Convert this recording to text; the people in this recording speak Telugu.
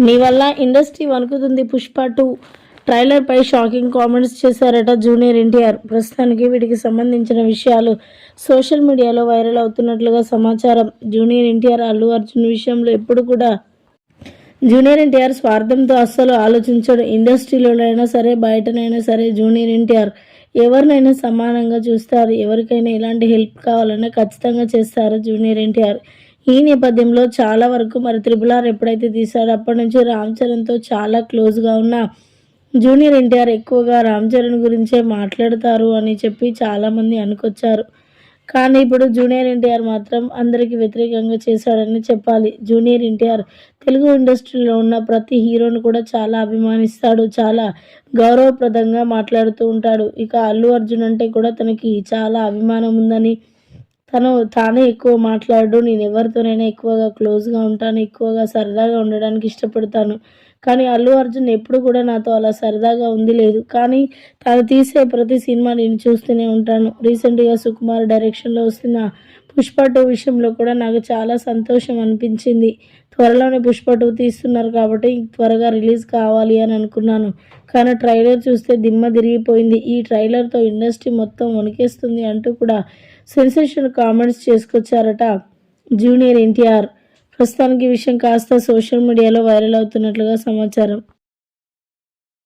నీ వల్ల ఇండస్ట్రీ వణుకుతుంది. పుష్ప 2 ట్రైలర్ పై షాకింగ్ కామెంట్స్ చేశారట జూనియర్ ఎన్టీఆర్. ప్రస్తుతానికి వీటికి సంబంధించిన విషయాలు సోషల్ మీడియాలో వైరల్ అవుతున్నట్లుగా సమాచారం. జూనియర్ ఎన్టీఆర్ అల్లు అర్జున్ విషయంలో ఎప్పుడు కూడా జూనియర్ ఎన్టీఆర్ స్వార్థంతో అస్సలు ఆలోచించడు. ఇండస్ట్రీలోనైనా సరే బయటనైనా సరే జూనియర్ ఎన్టీఆర్ ఎవరినైనా సమానంగా చూస్తారు. ఎవరికైనా ఎలాంటి హెల్ప్ కావాలన్నా ఖచ్చితంగా చేస్తారు జూనియర్ ఎన్టీఆర్. ఈ నేపథ్యంలో చాలా వరకు మరి RRR ఎప్పుడైతే తీశాడో అప్పటి నుంచి రామ్ చరణ్తో చాలా క్లోజ్గా ఉన్న జూనియర్ ఎన్టీఆర్ ఎక్కువగా రామ్ చరణ్ గురించే మాట్లాడతారు అని చెప్పి చాలామంది అనుకొచ్చారు. కానీ ఇప్పుడు జూనియర్ ఎన్టీఆర్ మాత్రం అందరికీ వ్యతిరేకంగా చేశాడని చెప్పాలి. జూనియర్ ఎన్టీఆర్ తెలుగు ఇండస్ట్రీలో ఉన్న ప్రతి హీరోను కూడా చాలా అభిమానిస్తాడు. చాలా గౌరవప్రదంగా మాట్లాడుతూ ఉంటాడు. ఇక అల్లు అర్జున్ అంటే కూడా తనకి చాలా అభిమానం ఉందని, తానే ఎక్కువ మాట్లాడు, నేను ఎవరితోనైనా ఎక్కువగా క్లోజ్గా ఉంటాను, ఎక్కువగా సరదాగా ఉండడానికి ఇష్టపడతాను. కానీ అల్లు అర్జున్ ఎప్పుడు కూడా నాతో అలా సరదాగా ఉంది లేదు. కానీ తాను తీసే ప్రతి సినిమా నేను చూస్తూనే ఉంటాను. రీసెంట్గా సుకుమార్ డైరెక్షన్లో వస్తున్న పుష్ప 2 విషయంలో కూడా నాకు చాలా సంతోషం అనిపించింది. త్వరలోనే పుష్ప 2 తీస్తున్నారు కాబట్టి త్వరగా రిలీజ్ కావాలి అని అనుకున్నాను. కానీ ట్రైలర్ చూస్తే దిమ్మ తిరిగిపోయింది. ఈ ట్రైలర్తో ఇండస్ట్రీ మొత్తం వణికేస్తుంది అంటూ కూడా సెన్సేషన్ కామెంట్స్ చేసుకొచ్చారట జూనియర్ ఎన్టీఆర్. ప్రస్తుతానికి ఈ విషయం కాస్త సోషల్ మీడియాలో వైరల్ అవుతున్నట్లుగా సమాచారం.